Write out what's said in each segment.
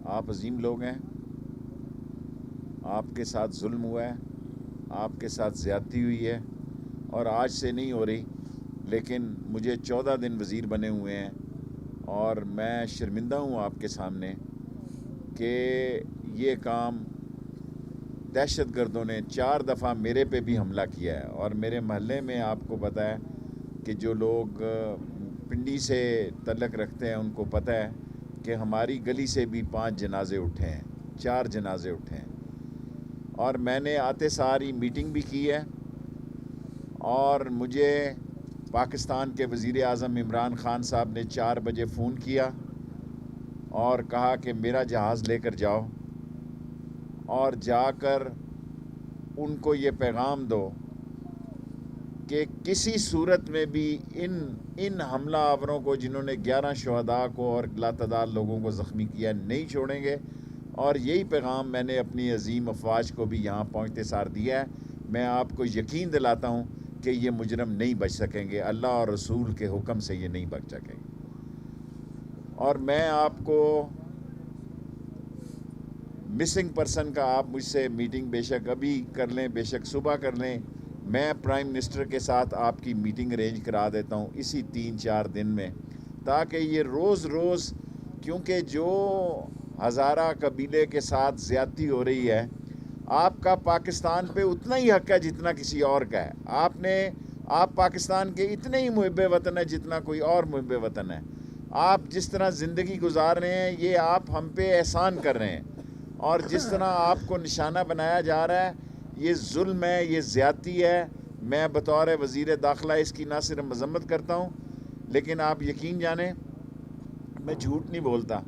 آپ عظیم لوگ ہیں، آپ کے ساتھ ظلم ہوا ہے، آپ کے ساتھ زیادتی ہوئی ہے، اور آج سے نہیں ہو رہی، لیکن مجھے 14 دن وزیر بنے ہوئے ہیں، اور میں شرمندہ ہوں آپ کے سامنے کہ یہ کام دہشت گردوں نے 4 دفعہ میرے پہ بھی حملہ کیا ہے، اور میرے محلے میں آپ کو پتہ ہے کہ جو لوگ پنڈی سے تعلق رکھتے ہیں ان کو پتہ ہے کہ ہماری گلی سے بھی 5 جنازے اٹھے ہیں، 4 جنازے اٹھے ہیں، اور میں نے آتے ساری میٹنگ بھی کی ہے، اور مجھے پاکستان کے وزیر اعظم عمران خان صاحب نے 4 بجے فون کیا اور کہا کہ میرا جہاز لے کر جاؤ اور جا کر ان کو یہ پیغام دو کہ کسی صورت میں بھی ان حملہ آوروں کو، جنہوں نے 11 شہداء کو اور لاتعداد لوگوں کو زخمی کیا، نہیں چھوڑیں گے، اور یہی پیغام میں نے اپنی عظیم افواج کو بھی یہاں پہنچتے سار دیا ہے۔ میں آپ کو یقین دلاتا ہوں کہ یہ مجرم نہیں بچ سکیں گے، اللہ اور رسول کے حکم سے یہ نہیں بچ سکیں گے۔ اور میں آپ کو مسنگ پرسن کا، آپ مجھ سے میٹنگ بے شک ابھی کر لیں، بے شک صبح کر لیں، میں پرائم منسٹر کے ساتھ آپ کی میٹنگ ارینج کرا دیتا ہوں اسی 3-4 دن میں، تاکہ یہ روز روز، کیونکہ جو ہزارہ قبیلے کے ساتھ زیادتی ہو رہی ہے، آپ کا پاکستان پہ اتنا ہی حق ہے جتنا کسی اور کا ہے۔ آپ پاکستان کے اتنے ہی محب وطن ہیں جتنا کوئی اور محب وطن ہے۔ آپ جس طرح زندگی گزار رہے ہیں، یہ آپ ہم پہ احسان کر رہے ہیں، اور جس طرح آپ کو نشانہ بنایا جا رہا ہے، یہ ظلم ہے، یہ زیادتی ہے۔ میں بطور وزیر داخلہ اس کی نہ صرف مذمت کرتا ہوں، لیکن آپ یقین جانیں میں جھوٹ نہیں بولتا،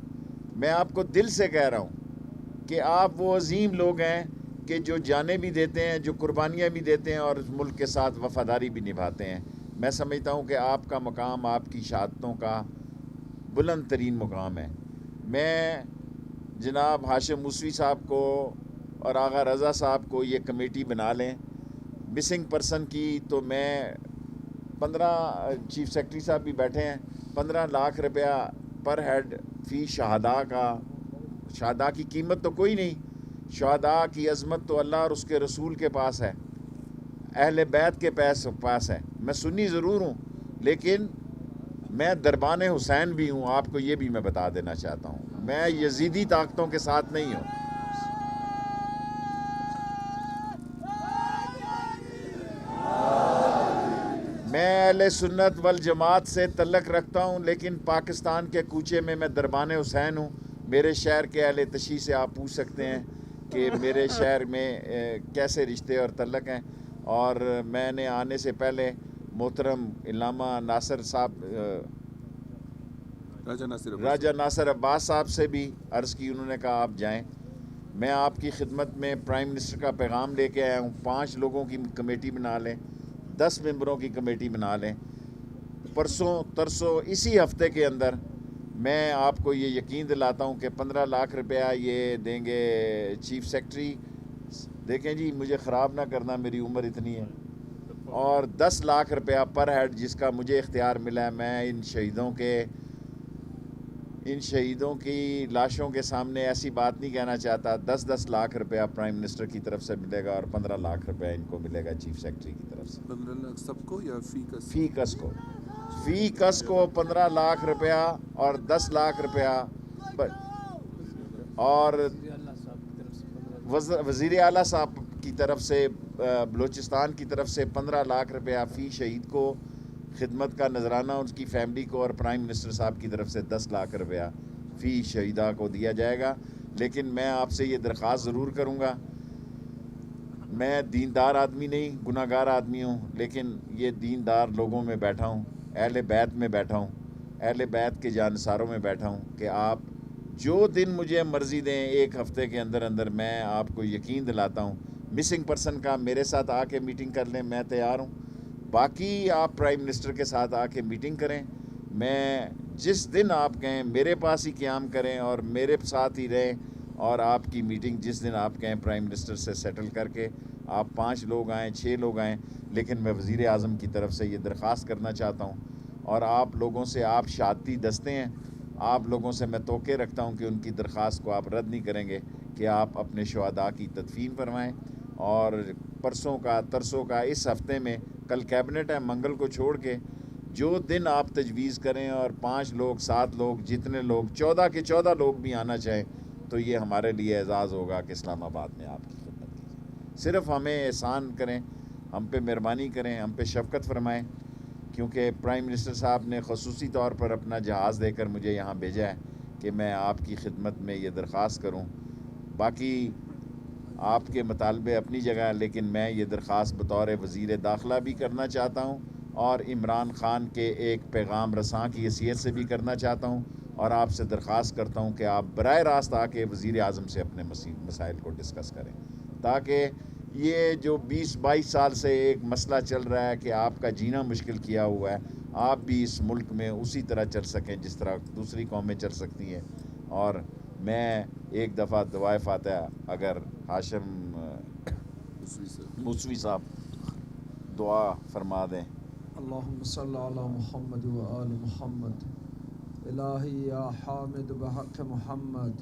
میں آپ کو دل سے کہہ رہا ہوں کہ آپ وہ عظیم لوگ ہیں کہ جو جانیں بھی دیتے ہیں، جو قربانیاں بھی دیتے ہیں، اور اس ملک کے ساتھ وفاداری بھی نبھاتے ہیں۔ میں سمجھتا ہوں کہ آپ کا مقام آپ کی شہادتوں کا بلند ترین مقام ہے۔ میں جناب ہاشم موسوی صاحب کو اور آغا رضا صاحب کو یہ کمیٹی بنا لیں مسنگ پرسن کی، تو میں 15 چیف سیکرٹری صاحب بھی بیٹھے ہیں، 15 لاکھ روپیہ پر ہیڈ فی شہداء کا۔ شہداء کی قیمت تو کوئی نہیں، شہداء کی عظمت تو اللہ اور اس کے رسول کے پاس ہے، اہل بیت کے پاس ہے۔ میں سنی ضرور ہوں، لیکن میں دربان حسین بھی ہوں، آپ کو یہ بھی میں بتا دینا چاہتا ہوں، میں یزیدی طاقتوں کے ساتھ نہیں ہوں۔ میں اہل سنت والجماعت سے تعلق رکھتا ہوں، لیکن پاکستان کے کوچے میں دربان حسین ہوں۔ میرے شہر کے اہل تشیع سے آپ پوچھ سکتے ہیں کہ میرے شہر میں کیسے رشتے اور تعلق ہیں، اور میں نے آنے سے پہلے محترم علامہ ناصر صاحب، راجہ ناصر عباس صاحب سے بھی عرض کی، انہوں نے کہا آپ جائیں۔ میں آپ کی خدمت میں پرائم منسٹر کا پیغام لے کے آیا ہوں، 5 لوگوں کی کمیٹی بنا لیں، 10 ممبروں کی کمیٹی بنا لیں، پرسوں ترسوں اسی ہفتے کے اندر میں آپ کو یہ یقین دلاتا ہوں کہ 15 لاکھ روپیہ یہ دیں گے چیف سیکرٹری۔ دیکھیں جی، مجھے خراب نہ کرنا، میری عمر اتنی ہے، اور 10 لاکھ روپیہ پر ہیڈ جس کا مجھے اختیار ملا ہے۔ میں ان شہیدوں کی لاشوں کے سامنے ایسی بات نہیں کہنا چاہتا۔ 10 لاکھ روپیہ پرائم منسٹر کی طرف سے ملے گا، اور 15 لاکھ روپیہ ان کو ملے گا چیف سیکرٹری کی طرف سے۔ 15 لاکھ سب کو یا فی کس کو 15 لاکھ روپیہ اور 10 لاکھ روپیہ، اور وزیر اعلیٰ صاحب کی طرف سے بلوچستان کی طرف سے 15 لاکھ روپیہ فی شہید کو خدمت کا نذرانہ اس کی فیملی کو، اور پرائم منسٹر صاحب کی طرف سے 10 لاکھ روپیہ فی شہیدہ کو دیا جائے گا۔ لیکن میں آپ سے یہ درخواست ضرور کروں گا، میں دیندار آدمی نہیں، گناہ گار آدمی ہوں، لیکن یہ دیندار لوگوں میں بیٹھا ہوں، اہل بیت میں بیٹھا ہوں، اہل بیت کے جانصاروں میں بیٹھا ہوں، کہ آپ جو دن مجھے مرضی دیں 1 ہفتے کے اندر اندر میں آپ کو یقین دلاتا ہوں مسنگ پرسن کا میرے ساتھ آ کے میٹنگ کر لیں، میں تیار ہوں. باقی آپ پرائم منسٹر کے ساتھ آ کے میٹنگ کریں. میں جس دن آپ کہیں میرے پاس ہی قیام کریں اور میرے ساتھ ہی رہیں، اور آپ کی میٹنگ جس دن آپ کہیں پرائم منسٹر سے سیٹل کر کے آپ 5 لوگ آئیں 6 لوگ آئیں. لیکن میں وزیر اعظم کی طرف سے یہ درخواست کرنا چاہتا ہوں، اور آپ لوگوں سے، آپ شہادتی دستے ہیں، آپ لوگوں سے میں توقع رکھتا ہوں کہ ان کی درخواست کو آپ رد نہیں کریں گے کہ آپ اپنے شہداء کی تدفین فرمائیں. اور پرسوں کا ترسوں کا اس ہفتے میں، کل کیبنٹ ہے، منگل کو چھوڑ کے جو دن آپ تجویز کریں، اور 5 لوگ 7 لوگ جتنے لوگ 14 کے 14 لوگ بھی آنا چاہیں تو یہ ہمارے لیے اعزاز ہوگا کہ اسلام آباد میں آپ کی خدمت کی. صرف ہمیں احسان کریں، ہم پہ مہربانی کریں، ہم پہ شفقت فرمائیں، کیونکہ پرائم منسٹر صاحب نے خصوصی طور پر اپنا جہاز دے کر مجھے یہاں بھیجا ہے کہ میں آپ کی خدمت میں یہ درخواست کروں. باقی آپ کے مطالبے اپنی جگہ ہے، لیکن میں یہ درخواست بطور وزیر داخلہ بھی کرنا چاہتا ہوں، اور عمران خان کے ایک پیغام رساں کی حیثیت سے بھی کرنا چاہتا ہوں، اور آپ سے درخواست کرتا ہوں کہ آپ براہ راست آ کے وزیر اعظم سے اپنے مسائل کو ڈسکس کریں، تاکہ یہ جو 20-22 سال سے ایک مسئلہ چل رہا ہے کہ آپ کا جینا مشکل کیا ہوا ہے، آپ بھی اس ملک میں اسی طرح چل سکیں جس طرح دوسری قومیں چل سکتی ہیں. اور میں ایک دفعہ دعائے فاتحہ اگر ہاشم موسوی صاحب دعا فرما دیں. اللہم صلی علی محمد و آل محمد. الہی یا حامد بحق محمد،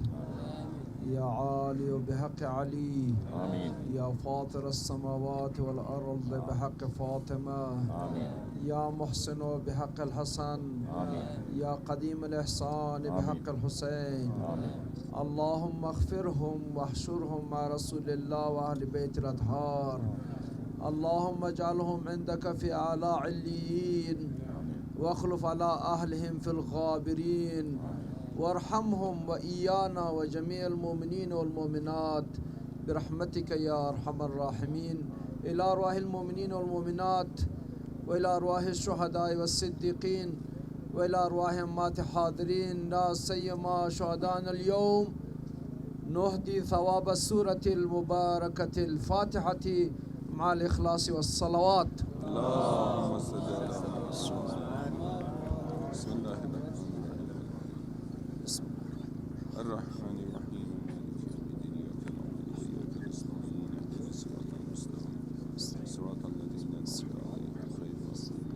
یا عالی بحق علی، آمین. یا فاطر السماوات والارض بحق فاطمہ، آمین. یا محسن بحق الحسن، آمین. یا قدیم الاحسان بحق الحسین. اللہم اغفرہم واحشرہم مع رسول اللہ و اہل بیت الاطہار. اللہم اجعلہم عندک فی اعلی علیین، واخلف علی اہلہم فی الغابرین، وارحمہم وإیانا وجمیع المؤمنین والمؤمنات برحمتک یا ارحم الراحمین. الی ارواح المؤمنین والمؤمنات، وإلی ارواح الشہداء والصدیقین، وإلی ارواح اموات حاضرین لا سیما شہداءنا اليوم. نہدی ثواب السورة المبارکة الفاتحة مع الإخلاص والصلوات. اللهم صل على محمد. بسم الله الرحمن الرحيم. إياك نستعين اهدنا الصراط المستقيم صراط الذين أنعمت عليهم غير المغضوب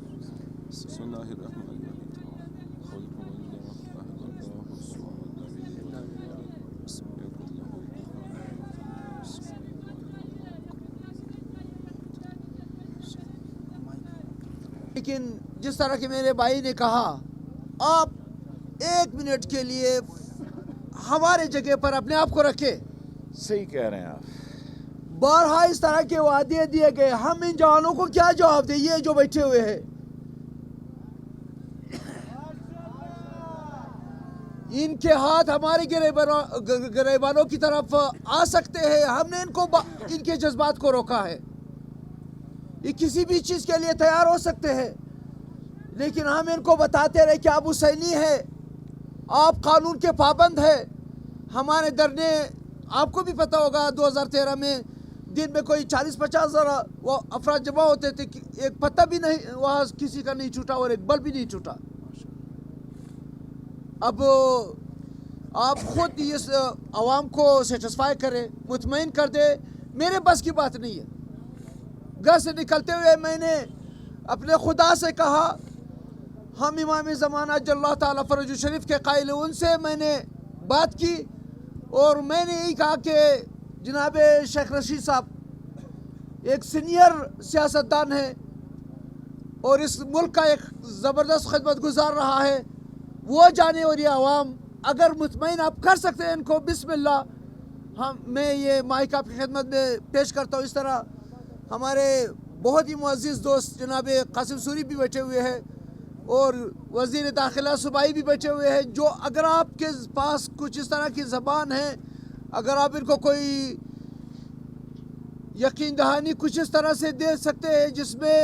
عليهم. بسم الله الرحمن الرحيم. قل هو الله أحد الله الصمد لم يلد ولم يولد ولم يكن له كفوا أحد. لیکن جس طرح کہ میرے بھائی نے کہا، آپ 1 منٹ کے لیے ہمارے جگہ پر اپنے آپ کو رکھے. صحیح کہہ رہے ہیں آپ. بارہا اس طرح کے وعدے دیے گئے، ہم ان جوانوں کو کیا جواب دیں؟ یہ جو بیٹھے ہوئے ہیں، ان کے ہاتھ ہمارے گریبانوں کی طرف آ سکتے ہیں. ہم نے ان کے جذبات کو روکا ہے. یہ کسی بھی چیز کے لیے تیار ہو سکتے ہیں، لیکن ہم ان کو بتاتے رہے کہ آپ حسینی ہیں، آپ قانون کے پابند ہیں. ہمارے دھرنے آپ کو بھی پتہ ہوگا 2013 میں دن میں کوئی 40-50 ہزار وہ افراد جمع ہوتے تھے، ایک پتہ بھی نہیں وہاں کسی کا نہیں چھوٹا اور ایک بل بھی نہیں چھوٹا. اب آپ خود اس عوام کو سیٹسفائی کریں، مطمئن کر دے. میرے بس کی بات نہیں ہے. گھر سے نکلتے ہوئے میں نے اپنے خدا سے کہا، ہم امام زمانہ اجل اللہ تعالیٰ فرج شریف کے قائل، ان سے میں نے بات کی، اور میں نے یہی کہا کہ جناب شیخ رشید صاحب ایک سینئر سیاستدان ہے اور اس ملک کا ایک زبردست خدمت گزار رہا ہے، وہ جانے. اور یہ عوام اگر مطمئن آپ کر سکتے ہیں ان کو، بسم اللہ. میں یہ مائک آپ کی خدمت میں پیش کرتا ہوں. اس طرح ہمارے بہت ہی معزز دوست جناب قاسم سوری بھی بیٹھے ہوئے ہیں، اور وزیر داخلہ صوبائی بھی بیٹھے ہوئے ہیں، جو اگر آپ کے پاس کچھ اس طرح کی زبان ہے، اگر آپ ان کو کوئی یقین دہانی کچھ اس طرح سے دے سکتے ہیں جس میں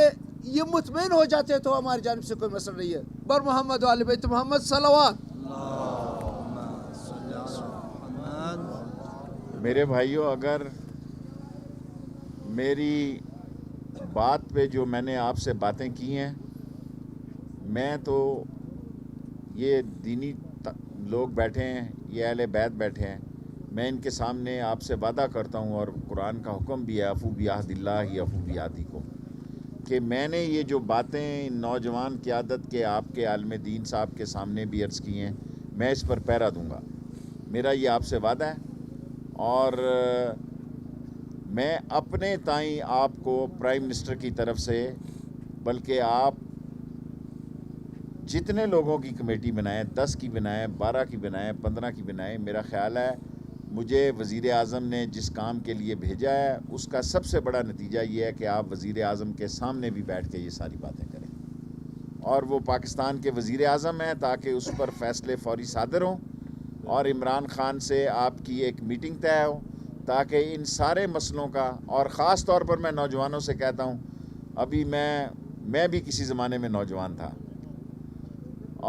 یہ مطمئن ہو جاتے ہیں، تو ہماری جانب سے کوئی مسئلہ نہیں ہے. بر محمد و آل بیت محمد صلوات. میرے بھائیوں، اگر میری بات پہ جو میں نے آپ سے باتیں کی ہیں، میں تو یہ دینی لوگ بیٹھے ہیں، یہ اہل بیت بیٹھے ہیں، میں ان کے سامنے آپ سے وعدہ کرتا ہوں، اور قرآن کا حکم بھی ہے افو بعہد اللہ افو بعہدکم، کہ میں نے یہ جو باتیں نوجوان قیادت کے آپ کے عالم دین صاحب کے سامنے بھی عرض کی ہیں، میں اس پر پیرا دوں گا. میرا یہ آپ سے وعدہ ہے. اور میں اپنے تائیں آپ کو پرائم منسٹر کی طرف سے، بلکہ آپ جتنے لوگوں کی کمیٹی بنائیں، 10 کی بنائیں، 12 کی بنائیں، 15 کی بنائیں، میرا خیال ہے مجھے وزیر اعظم نے جس کام کے لیے بھیجا ہے اس کا سب سے بڑا نتیجہ یہ ہے کہ آپ وزیر اعظم کے سامنے بھی بیٹھ کے یہ ساری باتیں کریں، اور وہ پاکستان کے وزیر اعظم ہیں، تاکہ اس پر فیصلے فوری صادر ہوں، اور عمران خان سے آپ کی ایک میٹنگ طے ہو، تاکہ ان سارے مسئلوں کا، اور خاص طور پر میں نوجوانوں سے کہتا ہوں، ابھی میں بھی کسی زمانے میں نوجوان تھا،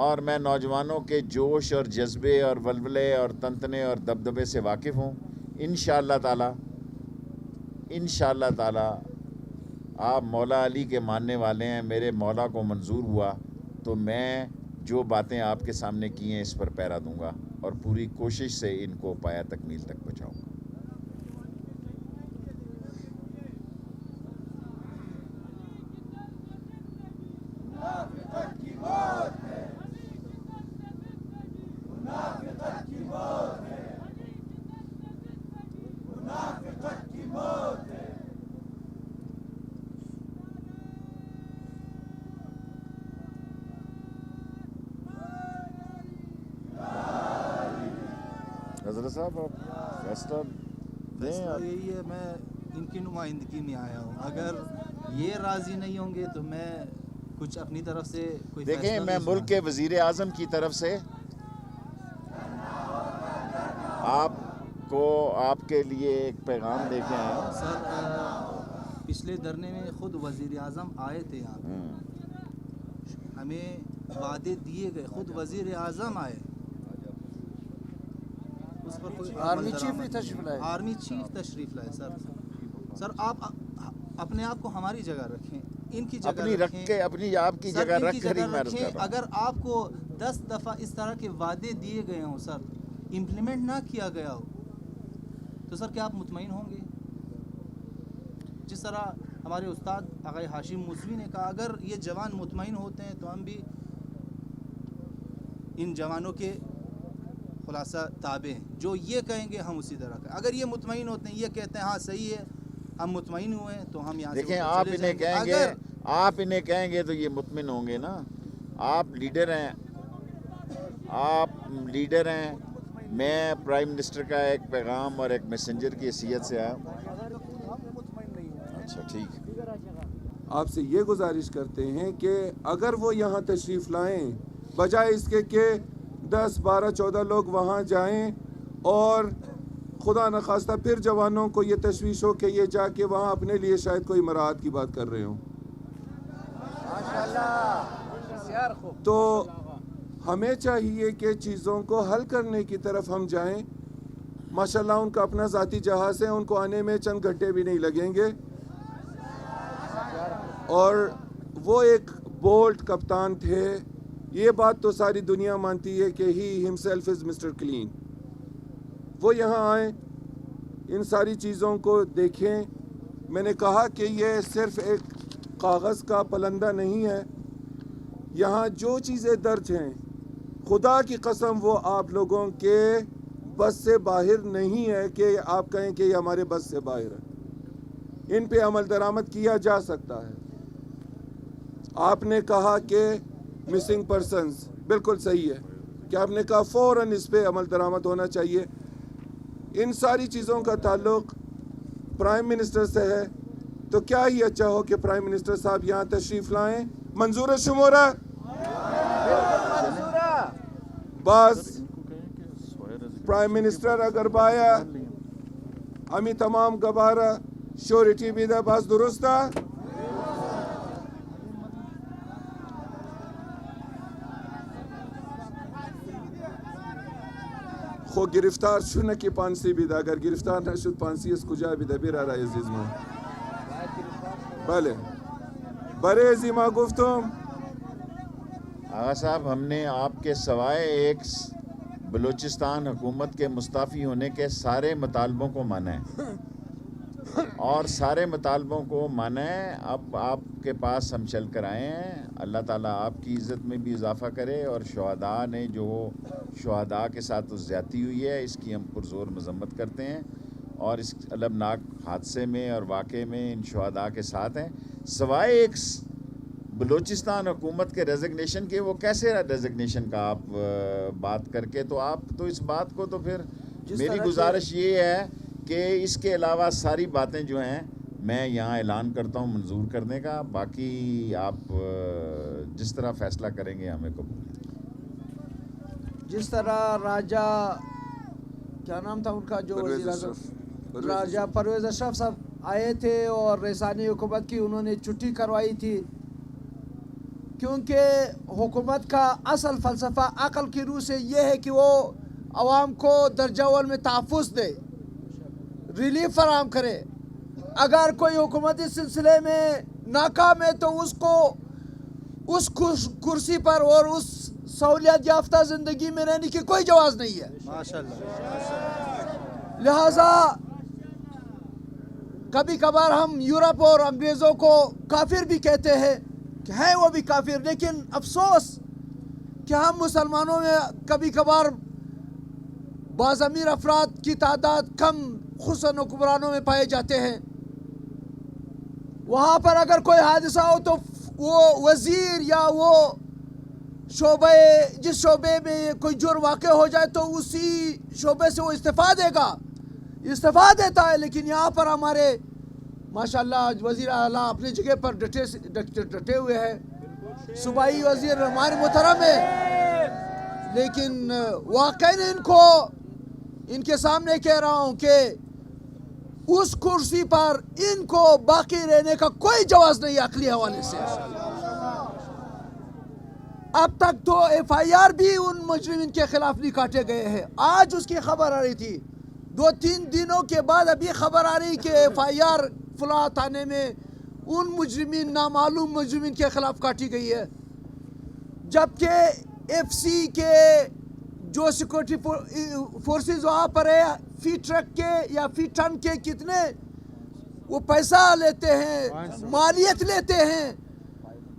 اور میں نوجوانوں کے جوش اور جذبے اور ولولے اور تنتنے اور دبدبے سے واقف ہوں. انشاءاللہ تعالی آپ مولا علی کے ماننے والے ہیں، میرے مولا کو منظور ہوا تو میں جو باتیں آپ کے سامنے کی ہیں اس پر پیرا دوں گا، اور پوری کوشش سے ان کو پایا تکمیل تک پہنچاؤں گا. حضرت صاحب آپ فیصلہ دیں. فیصلہ یہی ہے، میں ان کی نمائندگی میں آیا ہوں، اگر یہ راضی نہیں ہوں گے تو میں کچھ اپنی طرف سے کوئی دیکھیں، فیصلہ میں نہیں ملک کے وزیر اعظم کی طرف سے آپ کو آپ کے لیے ایک پیغام دے کے آیا ہوں. سر پچھلے دھرنے میں خود وزیر اعظم آئے تھے یہاں پہ، ہمیں وعدے دیے گئے، خود وزیر اعظم آئے، اس پر کوئی آرمی عمل چیف بھی درآمد تشریف نہیں۔ لائے، آرمی چیف تشریف لائے. سر آپ اپنے آپ کو ہماری جگہ رکھیں، ان کی جگہ اپنی رکھ رکھیں. کے، اپنی آپ کی سر جگہ ان رکھ کی کر ہی جگہ میں عرض رکھیں. کر رہا ہوں. اگر آپ کو 10 دفعہ اس طرح کے وعدے دیے گئے ہوں سر، امپلیمنٹ نہ کیا گیا ہو، تو سر کیا آپ مطمئن ہوں گے؟ جس طرح ہمارے استاد آقا ہاشم موسوی نے کہا، اگر یہ جوان مطمئن ہوتے ہیں تو ہم بھی ان جوانوں کے خلاصہ تابع ہیں، جو یہ کہیں گے ہم اسی طرح کریں. اگر یہ مطمئن ہوتے ہیں، یہ کہتے ہیں ہاں صحیح ہے، ہم مطمئن ہوئے ہیں، تو ہم یہاں سے دیکھیں، اٹھ آپ چلے انہیں جائیں گے. کہیں گے، اگر آپ انہیں کہیں گے تو یہ مطمئن ہوں گے نا. آپ لیڈر ہیں، میں پرائم منسٹر کا ایک پیغام اور ایک میسنجر کی حیثیت سے آیا ہوں. اچھا ٹھیک ہے. آپ سے یہ گزارش کرتے ہیں کہ اگر وہ یہاں تشریف لائیں، بجائے اس کے کہ 10 12 14 لوگ وہاں جائیں اور خدا نخواستہ پھر جوانوں کو یہ تشویش ہو کہ یہ جا کے وہاں اپنے لیے شاید کوئی مراعات کی بات کر رہے ہوں، تو ہمیں چاہیے کہ چیزوں کو حل کرنے کی طرف ہم جائیں. ماشاءاللہ ان کا اپنا ذاتی جہاز ہے، ان کو آنے میں چند گھنٹے بھی نہیں لگیں گے، اور وہ ایک بولٹ کپتان تھے. یہ بات تو ساری دنیا مانتی ہے کہ ہی ہمسیلف از مسٹر کلین. وہ یہاں آئیں، ان ساری چیزوں کو دیکھیں. میں نے کہا کہ یہ صرف ایک کاغذ کا پلندہ نہیں ہے، یہاں جو چیزیں درج ہیں خدا کی قسم وہ آپ لوگوں کے بس سے باہر نہیں ہے کہ آپ کہیں کہ یہ ہمارے بس سے باہر ہے. ان پہ عمل درآمد کیا جا سکتا ہے. آپ نے کہا کہ مسنگ پرسنز، بالکل صحیح ہے کہ آپ نے کہا فوراً اس پہ عمل درآمد ہونا چاہیے. ان ساری چیزوں کا تعلق پرائم منسٹر سے ہے، تو کیا ہی اچھا ہو کہ پرائم منسٹر صاحب یہاں تشریف لائیں. منظور شمورہ باز پرائم منسٹر اگر بایا امی تمام گبارہ شورٹی بیدہ باز درستا. خو گرفتار شونه که پانسی بیده، اگر گرفتار نشد پانسی از کجا بیده؟ بیره را عزیز من. بله برای ازی ما گفتم آغا صاحب ہم نے آپ کے سوائے ایک بلوچستان حکومت کے مستعفی ہونے کے سارے مطالبوں کو مانا ہے اور سارے مطالبوں کو مانا ہے. اب آپ کے پاس ہم چل کر آئے ہیں. اللہ تعالیٰ آپ کی عزت میں بھی اضافہ کرے اور شہداء نے جو شہداء کے ساتھ زیادتی ہوئی ہے اس کی ہم پرزور مذمت کرتے ہیں اور اس المناک حادثے میں اور واقعے میں ان شہداء کے ساتھ ہیں. سوائے ایک بلوچستان حکومت کے ریزگنیشن کے، وہ کیسے ریزگنیشن کا آپ بات کر کے، تو آپ تو اس بات کو تو پھر میری گزارش یہ ہے کہ اس کے علاوہ ساری باتیں جو ہیں میں یہاں اعلان کرتا ہوں منظور کرنے کا. باقی آپ جس طرح فیصلہ کریں گے ہمیں قبول ہے. جس طرح راجہ کیا نام تھا ان کا جو وزیر اعظم، راجہ پرویز اشرف صاحب آئے تھے اور رسانی حکومت کی انہوں نے چھٹی کروائی تھی، کیونکہ حکومت کا اصل فلسفہ عقل کی روح سے یہ ہے کہ وہ عوام کو درجہ اول میں تحفظ دے، ریلیف فراہم کرے. اگر کوئی حکومت اس سلسلے میں ناکام ہے تو اس کو اس کرسی پر اور اس سہولیات یافتہ زندگی میں رہنے کی کوئی جواز نہیں ہے. لہذا کبھی کبھار ہم یورپ اور انگریزوں کو کافر بھی کہتے ہیں کہ ہیں وہ بھی کافر، لیکن افسوس کہ ہم مسلمانوں میں کبھی کبھار بعض امیر افراد کی تعداد کم خصوصاً حکمرانوں میں پائے جاتے ہیں. وہاں پر اگر کوئی حادثہ ہو تو وہ وزیر یا وہ جس شعبے میں کوئی جرم واقع ہو جائے تو اسی شعبے سے وہ استعفا دیتا ہے. لیکن یہاں پر ہمارے ماشاءاللہ وزیر اعلیٰ اپنی جگہ پر ڈٹے ہوئے ہیں، صوبائی وزیر ہمارے محترم ہے، لیکن واقعی ان کے سامنے کہہ رہا ہوں کہ اس کرسی پر ان کو باقی رہنے کا کوئی جواز نہیں عقلی حوالے سے. اب تک تو ایف آئی آر بھی ان مجرمین کے خلاف نہیں کاٹے گئے ہیں. آج اس کی خبر آ رہی تھی، 2-3 دنوں کے بعد ابھی خبر آ رہی کہ ایف آئی آر فلاں تھانے میں ان مجرمین نامعلوم مجرمین کے خلاف کاٹی گئی ہے، جبکہ ایف سی کے جو سیکورٹی فورسز وہاں پر ہے فی ٹرک کے یا فی ٹن کے کتنے وہ پیسہ لیتے ہیں، مالیت لیتے ہیں.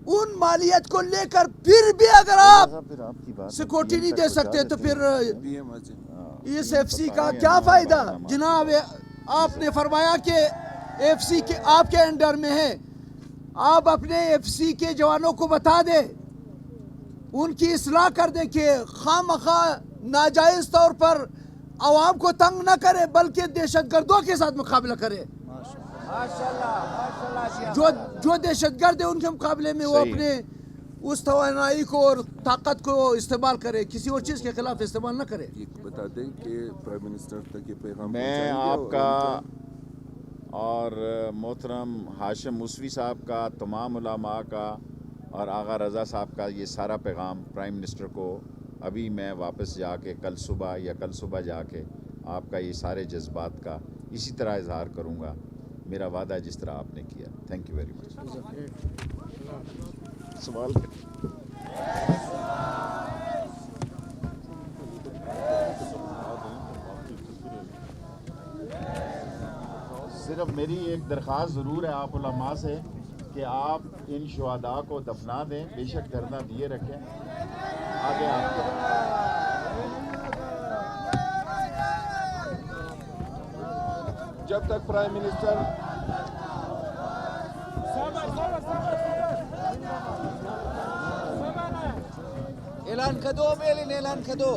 ان مالیت کو لے کر پھر بھی اگر آپ سیکورٹی نہیں دے سکتے تو پھر اس ایف سی کا کیا فائدہ؟ جناب آپ نے فرمایا کہ ایف سی کے آپ کے انڈر میں ہے، آپ اپنے ایف سی کے جوانوں کو بتا دیں، ان کی اصلاح کر دیں کہ خواہ ناجائز طور پر عوام کو تنگ نہ کرے بلکہ دہشت گردوں کے ساتھ مقابلہ کرے. جو دہشت گرد ہے ان کے مقابلے میں وہ اپنے اس توانائی کو اور طاقت کو استعمال کرے، کسی اور چیز کے خلاف استعمال نہ کرے. بتا دیں کہ پرائم منسٹر تک یہ پیغام میں آپ کا اور محترم ہاشم موسوی صاحب کا، تمام علماء کا اور آغا رضا صاحب کا یہ سارا پیغام پرائم منسٹر کو ابھی میں واپس جا کے کل صبح جا کے آپ کا یہ سارے جذبات کا اسی طرح اظہار کروں گا. میرا وعدہ جس طرح آپ نے کیا. Thank you very much. سوال صرف میری ایک درخواست ضرور ہے آپ علماء سے کہ آپ ان شہداء کو دفنا دیں، بے شک دھرنا دیے رکھیں. آگے آپ جب تک پرائم منسٹر اعلان کر دو.